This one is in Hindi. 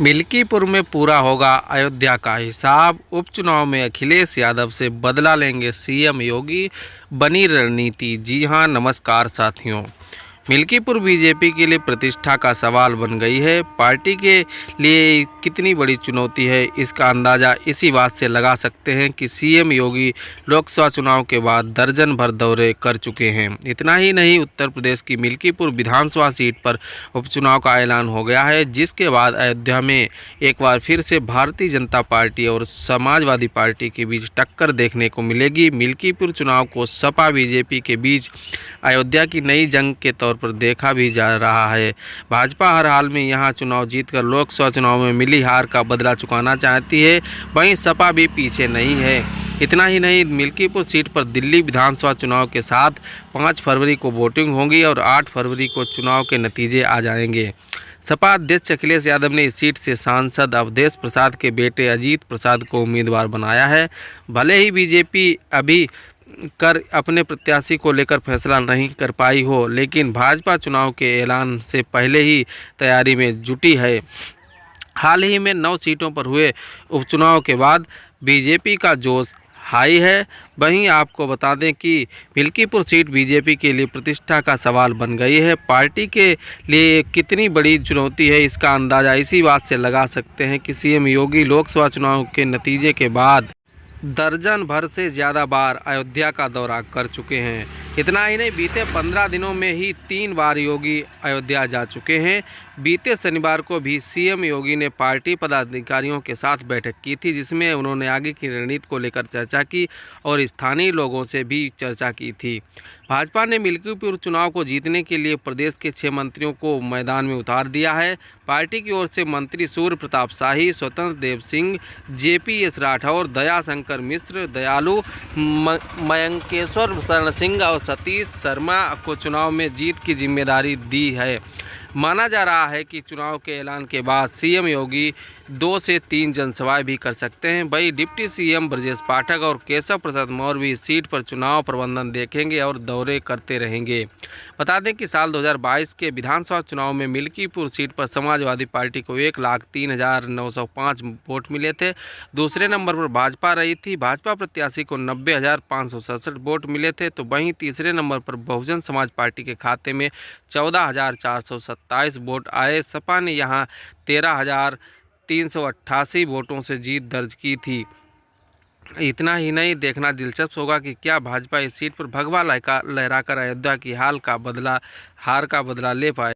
मिल्कीपुर में पूरा होगा अयोध्या का हिसाब। उपचुनाव में अखिलेश यादव से बदला लेंगे सीएम योगी, बनी रणनीति। जी हां, नमस्कार साथियों। मिल्कीपुर बीजेपी के लिए प्रतिष्ठा का सवाल बन गई है। पार्टी के लिए कितनी बड़ी चुनौती है, इसका अंदाज़ा इसी बात से लगा सकते हैं कि सीएम योगी लोकसभा चुनाव के बाद दर्जन भर दौरे कर चुके हैं। इतना ही नहीं, उत्तर प्रदेश की मिल्कीपुर विधानसभा सीट पर उपचुनाव का ऐलान हो गया है, जिसके बाद अयोध्या में एक बार फिर से भारतीय जनता पार्टी और समाजवादी पार्टी के बीच टक्कर देखने को मिलेगी। मिल्कीपुर चुनाव को सपा बीजेपी के बीच अयोध्या की नई जंग के तौर पर देखा भी जा रहा है। भाजपा हर हाल में यहां चुनाव जीतकर लोकसभा चुनाव में मिली हार का बदला चुकाना चाहती है, वहीं सपा भी पीछे नहीं है। इतना ही नहीं, मिल्कीपुर सीट पर दिल्ली विधानसभा चुनाव के साथ 5 फरवरी को वोटिंग होगी और 8 फरवरी को चुनाव के नतीजे आ जाएंगे। सपा अध्यक्ष अखिलेश यादव ने इस सीट से सांसद अवधेश प्रसाद के बेटे अजीत प्रसाद को उम्मीदवार बनाया है। भले ही बीजेपी अभी कर अपने प्रत्याशी को लेकर फैसला नहीं कर पाई हो, लेकिन भाजपा चुनाव के ऐलान से पहले ही तैयारी में जुटी है। हाल ही में 9 सीटों पर हुए उपचुनाव के बाद बीजेपी का जोश हाई है। वहीं आपको बता दें कि मिल्कीपुर सीट बीजेपी के लिए प्रतिष्ठा का सवाल बन गई है। पार्टी के लिए कितनी बड़ी चुनौती है, इसका अंदाज़ा इसी बात से लगा सकते हैं कि सीएम योगी लोकसभा चुनाव के नतीजे के बाद दर्जन भर से ज़्यादा बार अयोध्या का दौरा कर चुके हैं। इतना ही नहीं, बीते 15 दिनों में ही 3 बार योगी अयोध्या जा चुके हैं। बीते शनिवार को भी सीएम योगी ने पार्टी पदाधिकारियों के साथ बैठक की थी, जिसमें उन्होंने आगे की रणनीति को लेकर चर्चा की और स्थानीय लोगों से भी चर्चा की थी। भाजपा ने मिल्कीपुर चुनाव को जीतने के लिए प्रदेश के 6 मंत्रियों को मैदान में उतार दिया है। पार्टी की ओर से मंत्री सूर्य प्रताप शाही, स्वतंत्र देव सिंह, जेपीएस राठौर, दयाशंकर मिश्र, दयालु मयंकेश्वर शरण सिंह और सतीश शर्मा को चुनाव में जीत की जिम्मेदारी दी है। माना जा रहा है कि चुनाव के ऐलान के बाद सीएम योगी 2 से 3 जनसभाएं भी कर सकते हैं। वहीं डिप्टी सीएम ब्रजेश पाठक और केशव प्रसाद मौर्य भी इस सीट पर चुनाव प्रबंधन देखेंगे और दौरे करते रहेंगे। बता दें कि साल 2022 के विधानसभा चुनाव में मिल्कीपुर सीट पर समाजवादी पार्टी को 1,03,905 वोट मिले थे। दूसरे नंबर पर भाजपा रही थी। भाजपा प्रत्याशी को 90,567 वोट मिले थे, तो वहीं तीसरे नंबर पर बहुजन समाज पार्टी के खाते में 14,427 वोट आए। सपा ने यहां 13,388 वोटों से जीत दर्ज की थी। इतना ही नहीं, देखना दिलचस्प होगा कि क्या भाजपा इस सीट पर भगवा लहराकर अयोध्या की हार का बदला ले पाए।